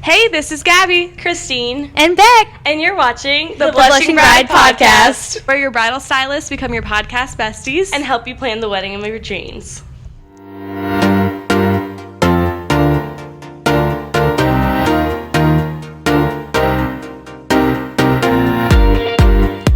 Hey, this is Gabby, Christine, and Beck, and you're watching the Blushing Bride Podcast, where your bridal stylists become your podcast besties and help you plan the wedding of your dreams.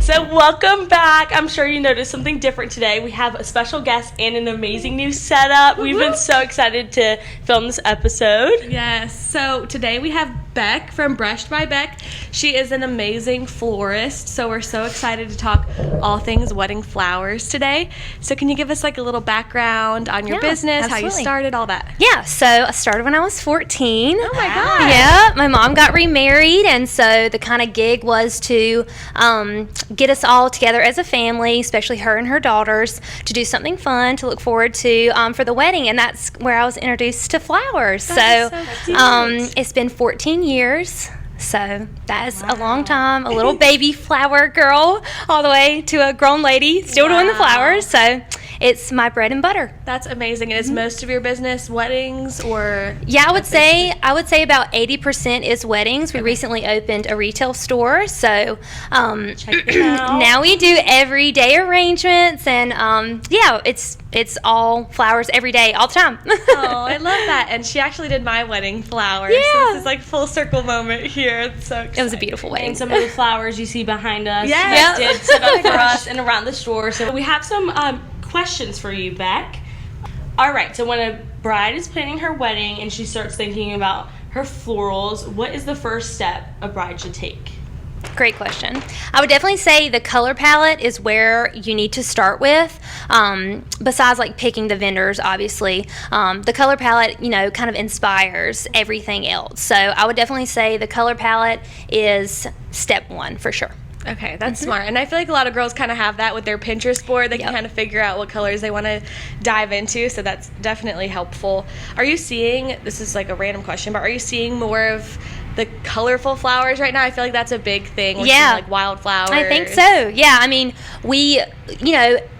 So welcome back. I'm sure you noticed something different today. We have a special guest and an amazing new setup. We've been so excited to film this episode. Yes, so today we have Beck from Brushed by Beck. She is an amazing florist, so we're so excited to talk all things wedding flowers today. So can you give us like a little background on your business, absolutely. how you started, all that? Yeah, so I started when I was 14. Oh my God. Yeah, my mom got remarried, and so the kind of gig was to get us all together as a family, especially her and her daughters, to do something fun to look forward to for the wedding, and that's where I was introduced to flowers. It's been 14 years. So that is a long time, a little baby flower girl all the way to a grown lady still doing the flowers. So it's my bread and butter. That's amazing. And is most of your business weddings or? Yeah, I would say about 80% is weddings. We recently opened a retail store, so Check it out. now we do everyday arrangements, and it's all flowers every day, all the time. Oh, I love that. And she actually did my wedding flowers. Yeah. So this is like full circle moment here. It's so exciting. It was a beautiful wedding. And some of the flowers you see behind us, Yes. you guys did set up for us and around the store. So we have some questions for you, Beck. All right, so when a bride is planning her wedding and she starts thinking about her florals, what is the first step a bride should take? Great question. I would definitely say the color palette is where you need to start with. Besides like picking the vendors, obviously, the color palette, kind of inspires everything else. So I would definitely say the color palette is step one for sure. Okay, that's smart. And I feel like a lot of girls kind of have that with their Pinterest board. They can kind of figure out what colors they want to dive into, so that's definitely helpful. Are you seeing, this is like a random question, but are you seeing more of the colorful flowers right now? I feel like that's a big thing with some, like wildflowers. I think so. Yeah, I mean,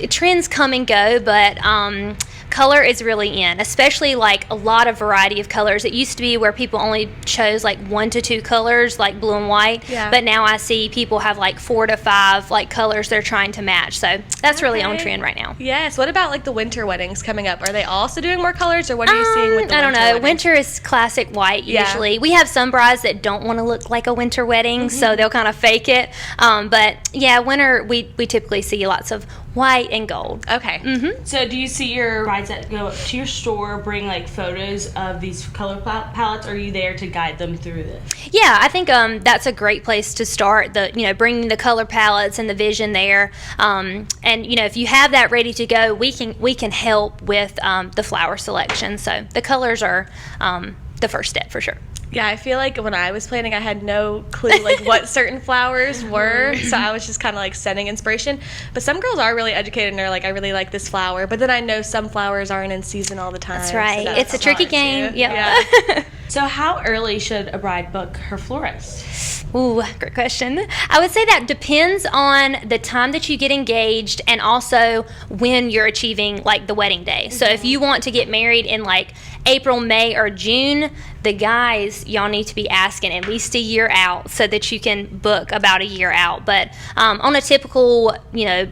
trends come and go, but color is really in, especially like a lot of variety of colors. It used to be where people only chose like 1 to 2 colors, like blue and white, but now I see people have like 4 to 5 like colors they're trying to match. So that's really on trend right now. Yes. What about like the winter weddings coming up? Are they also doing more colors, or what are you seeing with the I don't know. weddings? Winter is classic white usually. We have some brides that don't want to look like a winter wedding, so they'll kind of fake it. But yeah, winter we typically see lots of white and gold. Okay. So do you see your brides that go to your store bring like photos of these color palettes, or are you there to guide them through this? Yeah, I think that's a great place to start. Bringing the color palettes and the vision there, and if you have that ready to go, we can help with the flower selection. So the colors are the first step for sure. Yeah, I feel like when I was planning, I had no clue like what certain flowers were, so I was just kind of like setting inspiration. But some girls are really educated and they're like, I really like this flower, but then I know some flowers aren't in season all the time. That's right. So It's a tricky hard game. too. Yep. Yeah. So how early should a bride book her florist? Ooh, great question. I would say that depends on the time that you get engaged and also when you're achieving like the wedding day. So if you want to get married in like April, May, or June, the guys, y'all need to be asking at least a year out so that you can book about a year out. But on a typical,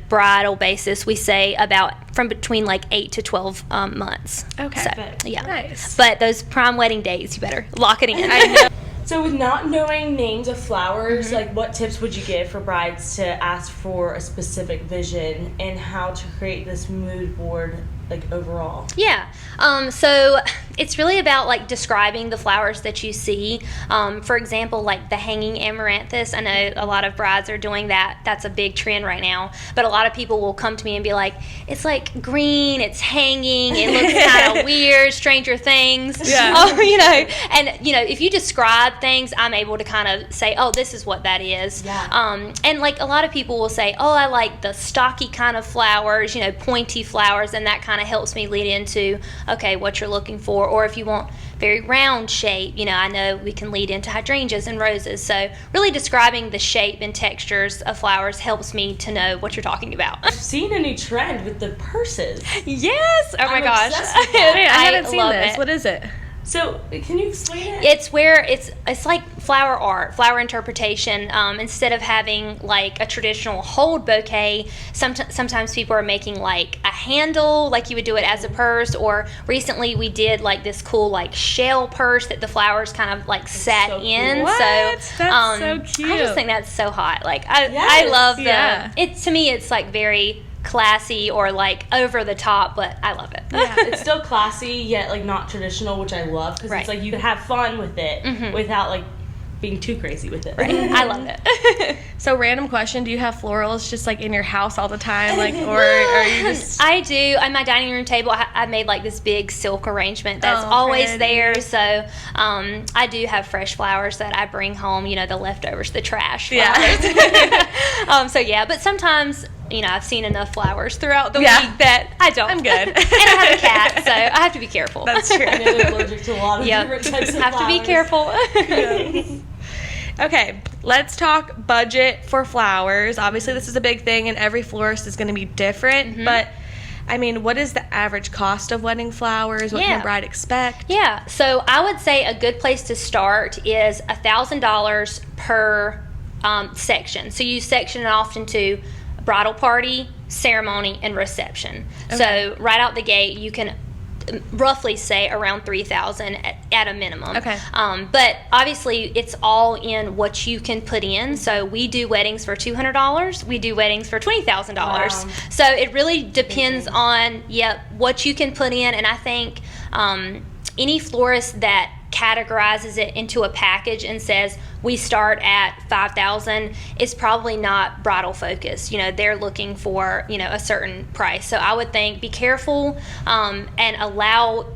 bridal basis, we say about from between like 8 to 12 months. Okay. So, yeah. Nice. But those prime wedding days, you better lock it in. I know. So with not knowing names of flowers, like what tips would you give for brides to ask for a specific vision and how to create this mood board like overall? Yeah. So it's really about like describing the flowers that you see. For example, like the hanging amaranthus. I know a lot of brides are doing that. That's a big trend right now. But a lot of people will come to me and be like, it's like green, it's hanging, it looks kind of weird, Stranger Things. Yeah. If you describe things, I'm able to kind of say, oh, this is what that is. Yeah. And like a lot of people will say, oh, I like the stocky kind of flowers, pointy flowers, and that kind of helps me lead into, okay, what you're looking for. Or if you want very round shape, I know we can lead into hydrangeas and roses. So really describing the shape and textures of flowers helps me to know what you're talking about. I've seen a new trend with the purses. Yes! Oh my I'm gosh. obsessed with that. I haven't seen love this. it. What is it? So can you explain it? It's where it's like flower art, flower interpretation. Instead of having like a traditional hold bouquet, sometimes people are making like a handle, like you would do it as a purse. Or recently we did like this cool like shell purse that the flowers kind of like sat so in. cool. What? So That's so cute. I just think that's so hot. Like I Yes. love the Yeah. it. To me, it's like very classy or like over the top, but I love it. Yeah, it's still classy yet like not traditional, which I love because Right. it's like you can have fun with it without like being too crazy with it. Right. I love it. So, random question: do you have florals just like in your house all the time, like, or are you just? I do. On my dining room table, I made like this big silk arrangement that's Oh, always pretty. there. So I do have fresh flowers that I bring home. You know, the leftovers, the trash Yeah. flowers. So yeah, but sometimes I've seen enough flowers throughout the Yeah. week that I don't. I'm good. And I have a cat, so I have to be careful. That's true. I know they're allergic to a lot of Yep. different types of have to be flowers. careful. Okay, let's talk budget for flowers. Obviously, this is a big thing, and every florist is going to be different. But, I mean, what is the average cost of wedding flowers? What can Yeah. a bride expect? Yeah, so I would say a good place to start is $1,000 per section. So you section it off into bridal party, ceremony, and reception. So right out the gate, you can roughly say around $3,000 at a minimum. Okay. But obviously, it's all in what you can put in. So we do weddings for $200. We do weddings for $20,000. Wow. So it really depends on what you can put in. And I think any florist that categorizes it into a package and says we start at $5,000 is probably not bridal focused. They're looking for a certain price. So I would think be careful and allow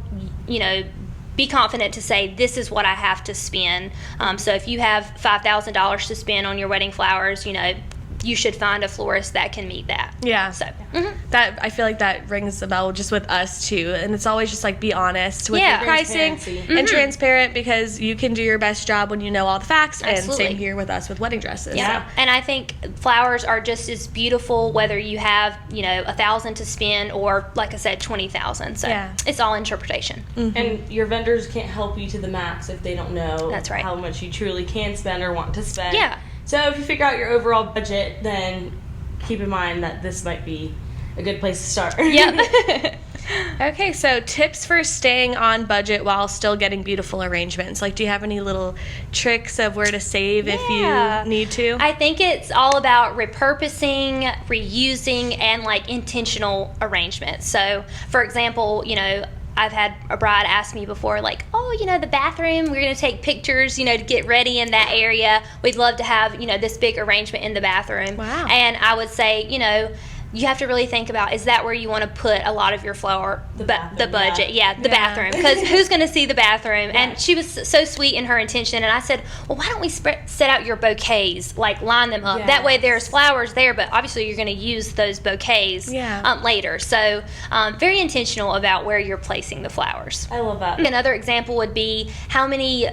be confident to say this is what I have to spend. So if you have $5,000 to spend on your wedding flowers, you should find a florist that can meet that. Yeah. So That I feel like that rings a bell just with us too, and it's always just like be honest with Yeah. your pricing Transparency. and transparent, because you can do your best job when you know all the facts. Absolutely. And same here with us with wedding dresses. Yeah, and I think flowers are just as beautiful whether you have $1,000 to spend or, like I said, $20,000. So Yeah. it's all interpretation. And your vendors can't help you to the max if they don't know That's right. how much you truly can spend or want to spend. Yeah. So if you figure out your overall budget, then keep in mind that this might be a good place to start. Yep. Okay, so tips for staying on budget while still getting beautiful arrangements. Like, do you have any little tricks of where to save if Yeah. you need to? I think it's all about repurposing, reusing, and like intentional arrangement. So, for example, I've had a bride ask me before, like, the bathroom, we're going to take pictures, to get ready in that area. We'd love to have, this big arrangement in the bathroom. Wow. And I would say, you have to really think about, is that where you want to put a lot of your flower, the bathroom, budget? Yeah, the Yeah. bathroom. Because who's going to see the bathroom? Right. And she was so sweet in her intention. And I said, well, why don't we set out your bouquets, like line them up. That way there's flowers there, but obviously you're going to use those bouquets later. So very intentional about where you're placing the flowers. I love that. Another example would be how many,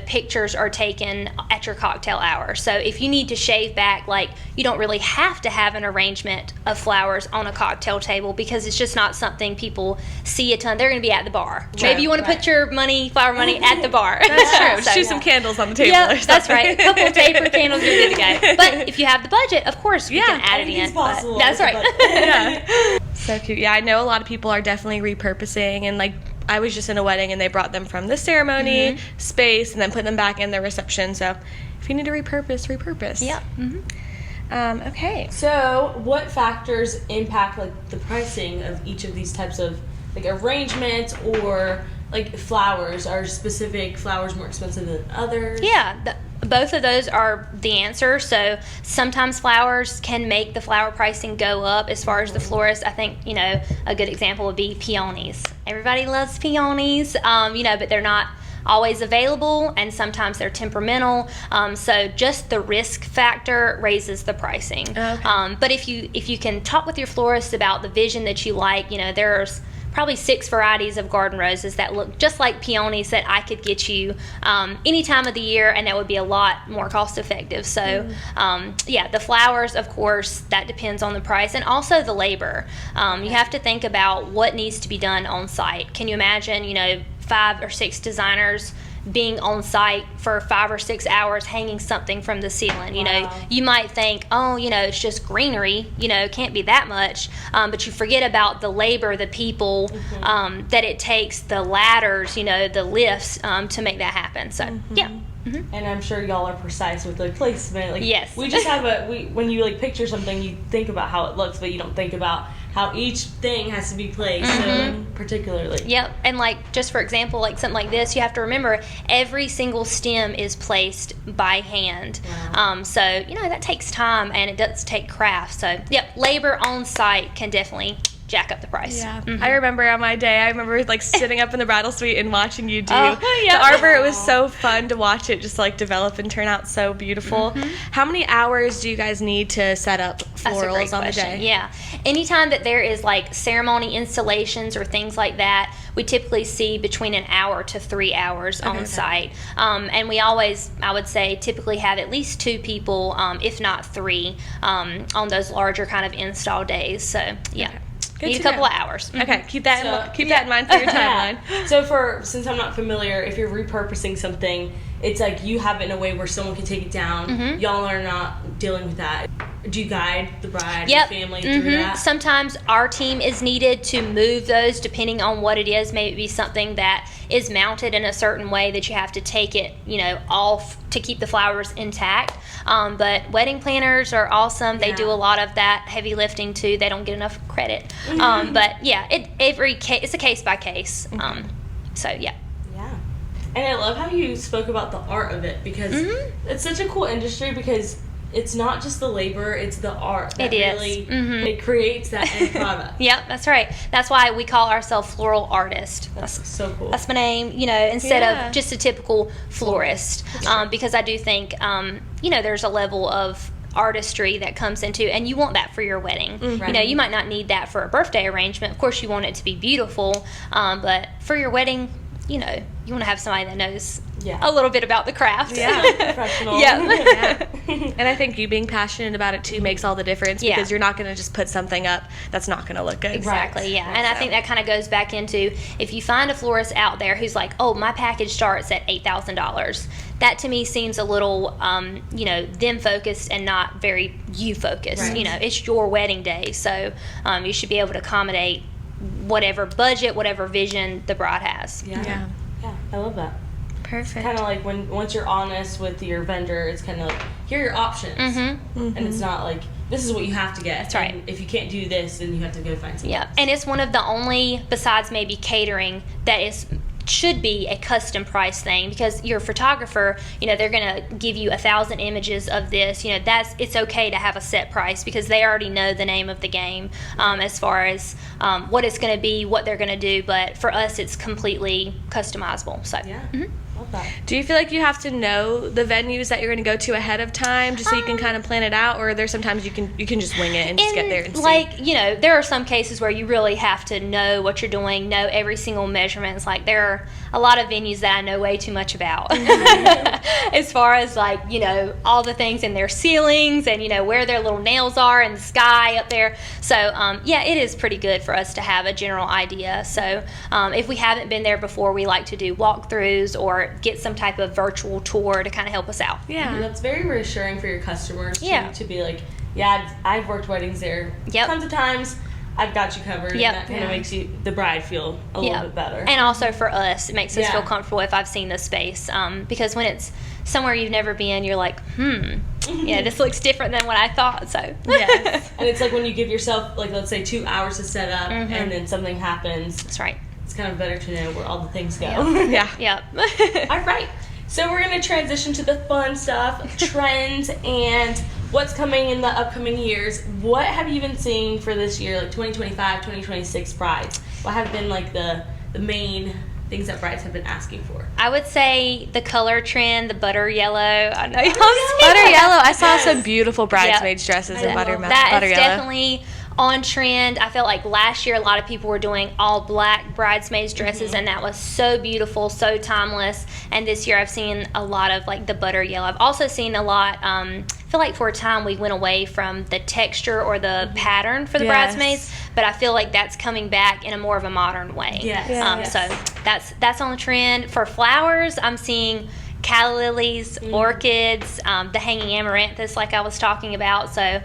pictures are taken at your cocktail hour. So if you need to shave back, like, you don't really have to have an arrangement of flowers on a cocktail table because it's just not something people see a ton. They're going to be at the bar. Maybe you want to put your flower money at the bar. That's true. So- Shoot some candles on the table. Yep, or that's something. right. A couple of taper candles, you're good to go. But if you have the budget, of course, we can add it Anything's in. But possible that's with the right. budget. Yeah. So cute. Yeah, I know a lot of people are definitely repurposing, and like I was just in a wedding and they brought them from the ceremony space and then put them back in the reception. So if you need to repurpose. Yep. Okay. So, what factors impact like the pricing of each of these types of like arrangements or like flowers? Are specific flowers more expensive than others? Yeah, both of those are the answer. So sometimes flowers can make the flower pricing go up. As far as the florist, I think a good example would be peonies. Everybody loves peonies, but they're not always available, and sometimes they're temperamental. So just the risk factor raises the pricing. Okay. But if you can talk with your florist about the vision that you like, there's probably 6 varieties of garden roses that look just like peonies that I could get you any time of the year, and that would be a lot more cost effective. So the flowers, of course, that depends on the price, and also the labor. You have to think about what needs to be done on site. Can you imagine 5 or 6 designers being on site for 5 or 6 hours hanging something from the ceiling. You know, you might think, oh, you know, it's just greenery, you know, it can't be that much, but you forget about the labor, the people, that it takes, the ladders, you know, the lifts, to make that happen. So yeah. And I'm sure y'all are precise with the placement. Like, yes. We just have when you like picture something, you think about how it looks, but you don't think about how each thing has to be placed, so like, particularly. Yep, and like just for example, like something like this, you have to remember every single stem is placed by hand. Wow. So you know that takes time and it does take craft. So yep, labor on site can definitely jack up the price. Yeah. I remember on my day, I remember like sitting up in the bridal suite and watching you do yep. the arbor. It was so fun to watch it just like develop and turn out so beautiful. How many hours do you guys need to set up florals on the day? Yeah. Anytime that there is like ceremony installations or things like that, we typically see between an hour to 3 hours on site. And we always, I would say, typically have at least 2 people, if not 3, on those larger kind of install days. So yeah. Need a couple of hours. Okay, keep that in mind for your timeline. So since I'm not familiar, if you're repurposing something, it's like you have it in a way where someone can take it down. Y'all are not dealing with that. Do you guide the bride and family through that? Sometimes our team is needed to move those depending on what it is. Maybe it be something that is mounted in a certain way that you have to take it, you know, off to keep the flowers intact. But wedding planners are awesome. They do a lot of that heavy lifting too. They don't get enough credit. But yeah, it's a case by case. So yeah. Yeah. And I love how you spoke about the art of it, because it's such a cool industry, because it's not just the labor, it's the art that really it creates that end product. Yep, that's right. That's why we call ourselves floral artist. That's so cool. That's my name, you know, instead of just a typical florist. Because I do think, you know, there's a level of artistry that comes into, and you want that for your wedding. You know, you might not need that for a birthday arrangement. Of course, you want it to be beautiful, but for your wedding, you know, you want to have somebody that knows a little bit about the craft. Professional. And I think you being passionate about it too makes all the difference, because you're not going to just put something up that's not going to look good. Exactly, And I think that kind of goes back into, if you find a florist out there who's like, oh, my package starts at $8,000, that to me seems a little, you know, them focused and not very you focused. You know, it's your wedding day, so you should be able to accommodate whatever budget, whatever vision the bride has. Yeah, I love that. Perfect. Kind of like once you're honest with your vendor, it's kind of like, here are your options, and it's not like, this is what you have to get. That's right. And if you can't do this, then you have to go find something else. And it's one of the only, besides maybe catering, that should be a custom price thing, because your photographer, you know, they're going to give you 1,000 images of this. You know, it's okay to have a set price, because they already know the name of the game, as far as what it's going to be, what they're going to do. But for us, it's completely customizable. So Love that. Do you feel like you have to know the venues that you're going to go to ahead of time, just so you can kind of plan it out, or are there sometimes you can just wing it and just get there and see? Like, you know, there are some cases where you really have to know what you're doing, know every single measurement. It's like, there are a lot of venues that I know way too much about, as far as like, you know, all the things in their ceilings and, you know, where their little nails are in the sky up there. So yeah, it is pretty good for us to have a general idea. So if we haven't been there before, we like to do walkthroughs or get some type of virtual tour to kind of help us out. And that's very reassuring for your customers too, to be like, I've worked weddings there tons of times, I've got you covered. And that kind of makes the bride feel a little bit better. And also for us, it makes us feel comfortable if I've seen the space, because when it's somewhere you've never been, you're like, yeah, this looks different than what I thought. So and it's like when you give yourself, like, let's say 2 hours to set up, and then something happens. That's right. It's kind of better to know where all the things go. All right. So we're going to transition to the fun stuff, trends, and what's coming in the upcoming years. What have you been seeing for this year, like 2025, 2026 brides? What have been like the main things that brides have been asking for? I would say the color trend, the butter yellow. I know y'all butter yellow. I saw some beautiful bridesmaids dresses in butter yellow. That is definitely on trend. I felt like last year a lot of people were doing all black bridesmaids dresses, and that was so beautiful, so timeless. And this year I've seen a lot of like the butter yellow. I've also seen a lot, I feel like for a time we went away from the texture or the pattern for the bridesmaids, but I feel like that's coming back in a more of a modern way. So that's on the trend. For flowers, I'm seeing calla lilies, orchids, the hanging amaranthus like I was talking about. So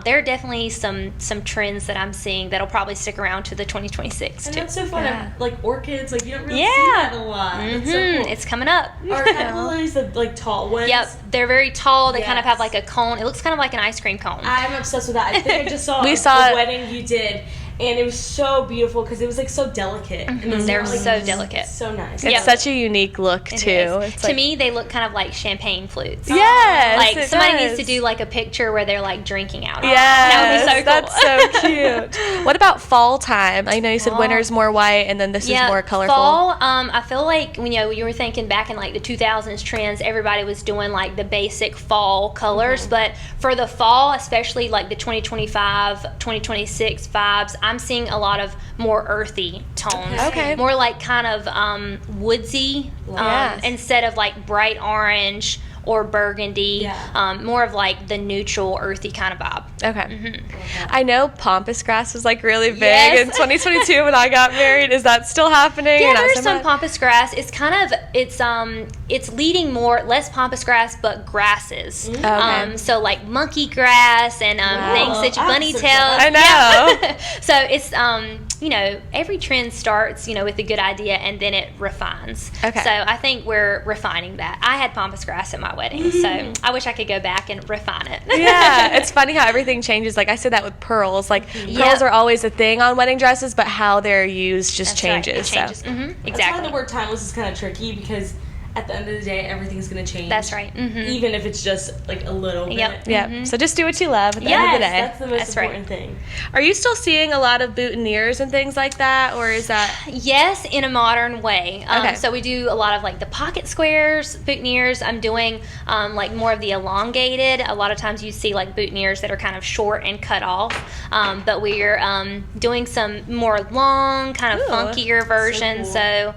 there are definitely some trends that I'm seeing that'll probably stick around to the 2026 And too. that's so fun. Like orchids, like you don't really see that a lot. It's so cool. It's coming up. Are calla lilies the like tall ones? Yep, they're very tall. They kind of have like a cone. It looks kind of like an ice cream cone. I'm obsessed with that. I think I just saw saw a wedding you did, and it was so beautiful because it was like so delicate. And They're like, so delicate. So nice. It's such a unique look It too. is. It's To like, me, they look kind of like champagne flutes. yes, Like it somebody does. needs to do like a picture where they're like drinking out of it. Yes, That would be so cool. that's so cute. What about fall time? I know you said winter's more white, and then this is more colorful. Fall, I feel like you were thinking back in like the 2000s trends, everybody was doing like the basic fall colors, but for the fall, especially like the 2025, 2026 vibes, I'm seeing a lot of more earthy tones. Okay. More like kind of woodsy, Yes. instead of like bright orange or burgundy. Yeah. More of like the neutral, earthy kind of vibe. Okay. I know pampas grass was like really big Yes. in 2022 when I got married. Is that still happening? Yeah, or not there's so some much? pampas grass. It's kind of it's leading more less pampas grass but grasses. Okay. So like monkey grass and things that you bunny That's tail. I know. So it's every trend starts with a good idea and then it refines. Okay. So I think we're refining that. I had pampas grass at my wedding, so I wish I could go back and refine it. Yeah, it's funny how everything changes. Like I said that with pearls. Like pearls are always a thing on wedding dresses, but how they're used just That's right, changes. it changes. So. Mhm, That's exactly. why the word timeless is kind of tricky because at the end of the day, everything's going to change. That's right. Mhm. Even if it's just like a little bit. Yep. Yeah. So just do what you love at the end Yes, of the day. that's the most That's right. important thing. Are you still seeing a lot of boutonnieres and things like that, or is that? Yes, in a modern way. Okay. So we do a lot of like the pocket squares, boutonnieres. I'm doing like more of the elongated. A lot of times you see like boutonnieres that are kind of short and cut off. But we're doing some more long, kind of Ooh, funkier versions. cool. So,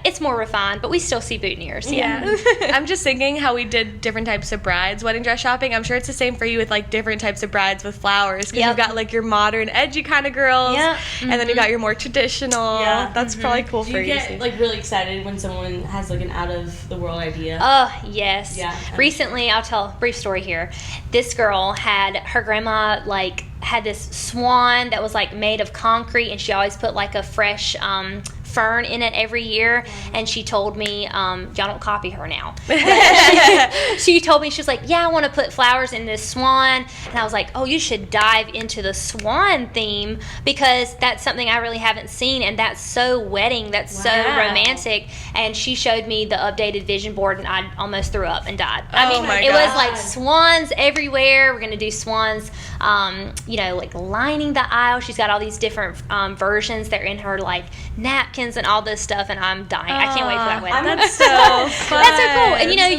it's more refined, but we still see boutonnieres. Yeah. I'm just thinking how we did different types of brides wedding dress shopping. I'm sure it's the same for you with like different types of brides with flowers because Yep. you've got like your modern edgy kind of girls, Yep. and then you got your more traditional. Yeah. That's probably cool Do for you you. to get see. like really excited when someone has like an out of the world idea? Oh, yes. Yeah. Recently, I'll tell a brief story here. This girl had her grandma had this swan that was like made of concrete, and she always put like a fresh fern in it every year. And she told me, y'all don't copy her now. She told me, she was like, yeah, I want to put flowers in this swan. And I was like, oh, you should dive into the swan theme because that's something I really haven't seen, and that's so wedding, that's so Wow. romantic. And she showed me the updated vision board, and I almost threw up and died. Oh I mean, my it was God. like swans everywhere. We're going to do swans, like lining the aisle. She's got all these different versions. They're in her like napkins and all this stuff, and I'm dying. I can't wait for that wedding. That's so fun. That's so cool. And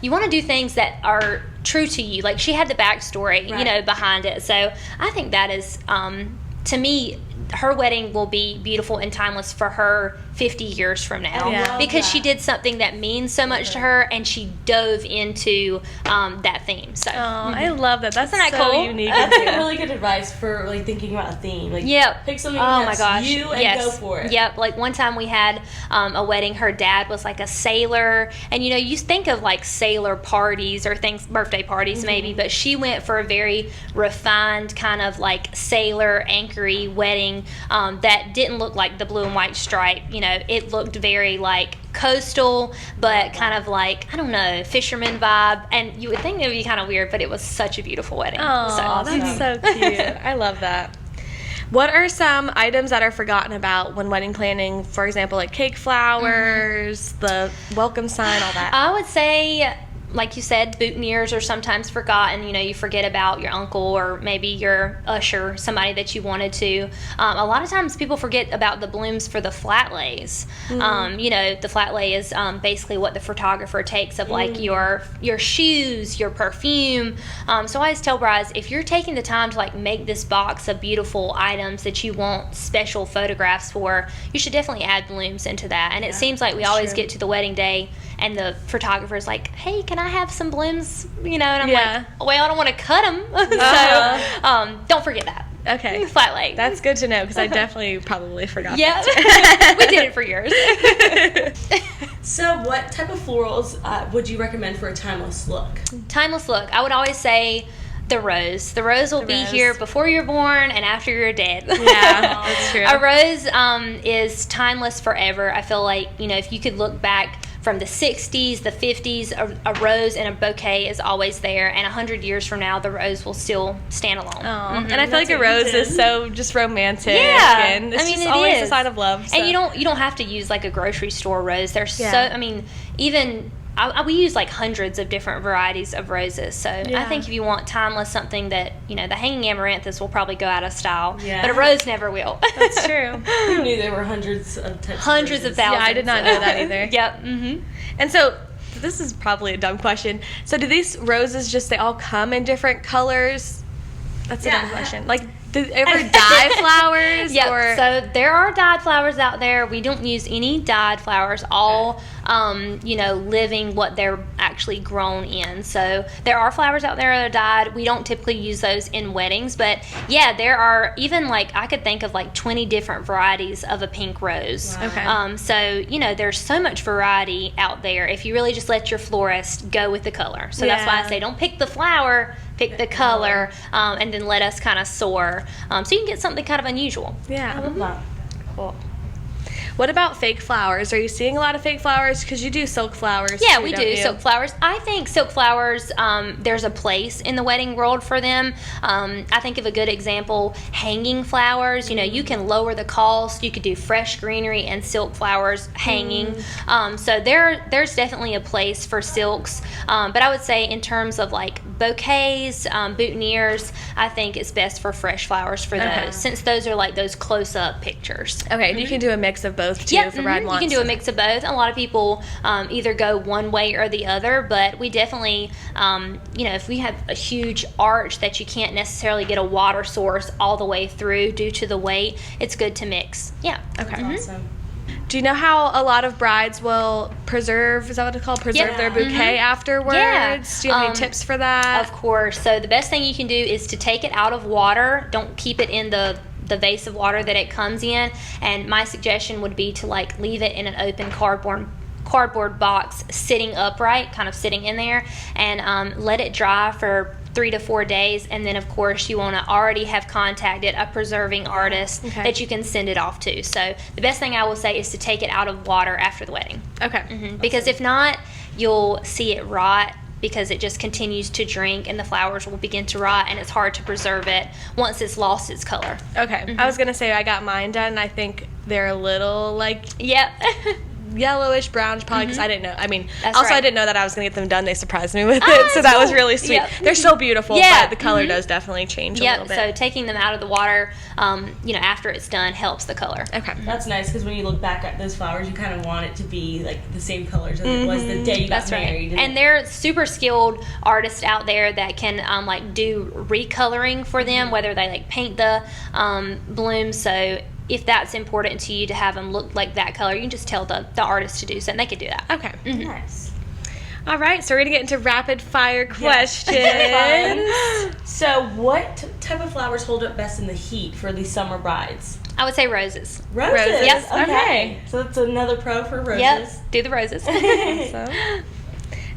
you want to do things that are true to you. Like she had the backstory, Right. behind it. So I think that is, to me, her wedding will be beautiful and timeless for her 50 years from now Yeah. because Love she that. did something that means so much to her, and she dove into that theme. So Oh, I love that. That's Isn't that so cool? unique. That's really good advice for like thinking about a theme. Like Yep. pick something Oh that's my gosh. you and yes. go for it. Yep. Like one time we had a wedding. Her dad was like a sailor, and you think of like sailor parties or things, birthday parties maybe, but she went for a very refined kind of like sailor anchory wedding that didn't look like the blue and white stripe. It looked very like coastal, but kind of like, I don't know, fisherman vibe. And you would think it would be kind of weird, but it was such a beautiful wedding. Oh, So- that's so cute. I love that. What are some items that are forgotten about when wedding planning? For example, like cake flowers, the welcome sign, all that. I would say like you said, boutonnieres are sometimes forgotten. You know, you forget about your uncle or maybe your usher, somebody that you wanted to. A lot of times people forget about the blooms for the flat lays. You know, the flat lay is basically what the photographer takes of like your shoes, your perfume. So I always tell brides, if you're taking the time to like make this box of beautiful items that you want special photographs for, you should definitely add blooms into that. And it seems like we always get to the wedding day and the photographer's like, hey, can I have some blooms? You know, and I'm like, well, I don't want to cut them. So don't forget that. Okay. Flat lay. That's good to know because I definitely probably forgot Yeah. that. We did it for years. So what type of florals would you recommend for a timeless look? Timeless look. I would always say the rose. The rose will be here before you're born and after you're dead. Yeah, that's true. A rose is timeless forever. I feel like, you know, if you could look back from the 60s, the 50s, a rose and a bouquet is always there, and 100 years from now, the rose will still stand alone. And I feel like a rose is so just romantic. Yeah, And it's I mean, just it always is a sign of love. So. And you don't have to use like a grocery store rose. There's so, Yeah. I mean, even we use like hundreds of different varieties of roses. So I think if you want timeless, something that, you know, the hanging amaranthus will probably go out of style, but a rose never will. That's true. Who knew there were hundreds of types Hundreds of of roses? thousands. Yeah, I did not know that either. Yep. Mm-hmm. And so, this is probably a dumb question. So, do these roses just, they all come in different colors? That's a dumb question. Like, do they ever dye flowers? Yeah, Or? so there are dyed flowers out there. We don't use any dyed flowers, all, you know, living what they're actually grown in. So there are flowers out there that are dyed. We don't typically use those in weddings, but yeah, there are even like, I could think of like 20 different varieties of a pink rose. Wow. Okay. So, you know, there's so much variety out there if you really just let your florist go with the color. So that's why I say don't pick the flower, pick the color, and then let us kind of soar. So you can get something kind of unusual. Yeah. I love that. Cool. What about fake flowers? Are you seeing a lot of fake flowers? Because you do silk flowers. Yeah, too, we don't do you? silk flowers. I think silk flowers, there's a place in the wedding world for them. I think of a good example, hanging flowers. You know, you can lower the cost. You could do fresh greenery and silk flowers hanging. So there's definitely a place for silks. But I would say in terms of like bouquets, boutonnieres, I think it's best for fresh flowers for those, since those are like those close-up pictures. Okay, you can do a mix of both too Yep, if a bride you wants. can do a mix of both. A lot of people either go one way or the other, but we definitely, you know, if we have a huge arch that you can't necessarily get a water source all the way through due to the weight, it's good to mix. Yeah. Okay. Awesome. Do you know how a lot of brides will preserve, is that what it's called? Preserve their bouquet afterwards? Yeah. Do you have any tips for that? Of course. So the best thing you can do is to take it out of water. Don't keep it in the vase of water that it comes in. And my suggestion would be to like leave it in an open cardboard box sitting upright, kind of sitting in there, and let it dry for 3 to 4 days, and then of course you want to already have contacted a preserving artist that you can send it off to. So the best thing I will say is to take it out of water after the wedding. Okay. Because if not, you'll see it rot because it just continues to drink and the flowers will begin to rot, and it's hard to preserve it once it's lost its color. Okay. I was going to say I got mine done. I think they're a little like Yep. yellowish, brownish, probably because I didn't know. I mean, That's also I right. didn't know that I was going to get them done. They surprised me with it, so that was really sweet. Yep. They're so beautiful, Yeah. but the color does definitely change a little Yep. bit. So taking them out of the water, you know, after it's done helps the color. Okay. That's nice because when you look back at those flowers, you kind of want it to be like the same colors as it was the day you got That's married. right. And there are super skilled artists out there that can like do recoloring for them, whether they like paint the blooms. So if that's important to you to have them look like that color, you can just tell the artist to do so, and they could do that. Okay. Nice. All right, so we're going to get into rapid fire questions. So, what type of flowers hold up best in the heat for these summer brides? I would say roses. Roses. Yep. Okay. So that's another pro for roses. Yep. Do the roses.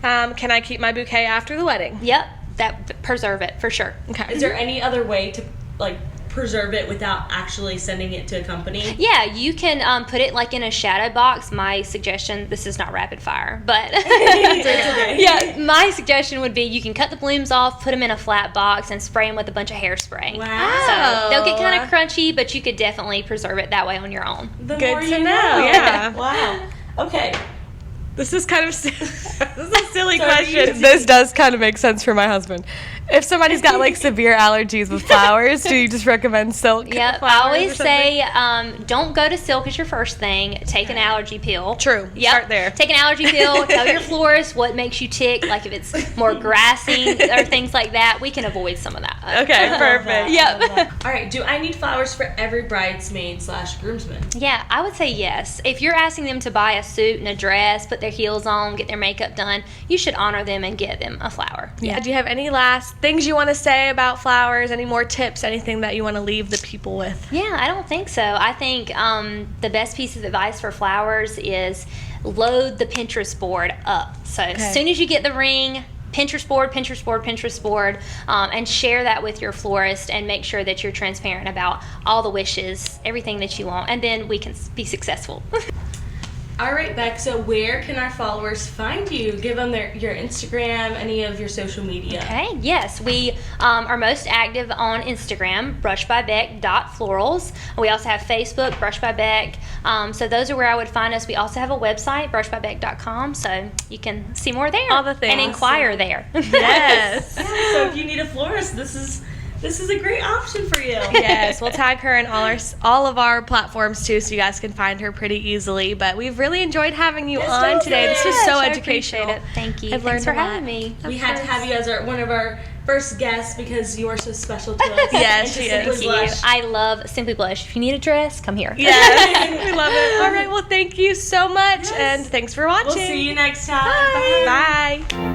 Can I keep my bouquet after the wedding? Yep. That preserve it for sure. Okay. Is there any other way to like preserve it without actually sending it to a company? Yeah, you can put it like in a shadow box. My suggestion, this is not rapid fire, but yeah, my suggestion would be you can cut the blooms off, put them in a flat box, and spray them with a bunch of hairspray. Wow. So they'll get kind of crunchy, but you could definitely preserve it that way on your own. The Good more to you know, yeah. Wow. Okay. This is kind of this is a silly Sorry, question. This does kind of make sense for my husband. If somebody's got like severe allergies with flowers, do you just recommend silk? Yep, I flowers or always something? say don't go to silk as your first thing. Take an allergy pill. True. Yep. Start there. Take an allergy pill. Tell your florist what makes you tick. Like if it's more grassy or things like that, we can avoid some of that. Okay, perfect. Yep. All right, do I need flowers for every bridesmaid/groomsman? Yeah, I would say yes. If you're asking them to buy a suit and a dress, put their heels on, get their makeup done, you should honor them and get them a flower. Yeah. Do you have any last things you want to say about flowers? Any more tips? Anything that you want to leave the people with? Yeah, I don't think so. I think the best piece of advice for flowers is load the Pinterest board up. So as soon as you get the ring, Pinterest board, and share that with your florist and make sure that you're transparent about all the wishes, everything that you want, and then we can be successful. All right, Beck, so where can our followers find you? Give them your Instagram, any of your social media. Okay, yes, we are most active on Instagram, brushbybeck.florals. We also have Facebook, Brush by Beck. So those are where I would find us. We also have a website, brushbybeck.com, so you can see more there. All the things. And inquire there. Yes. So if you need a florist, this is a great option for you. Yes, we'll tag her in all of our platforms too, so you guys can find her pretty easily. But we've really enjoyed having you on today. This was so I educational. appreciate it. Thank you. I've Thanks learned for a lot. having me. We had to have you as one of our first guests because you are so special to us. Yes, And she to is. Simply Thank you. Blush. I love Simply Blush. If you need a dress, come here. Yes, we love it. All right, well, thank you so much, and thanks for watching. We'll see you next time. Bye. Bye.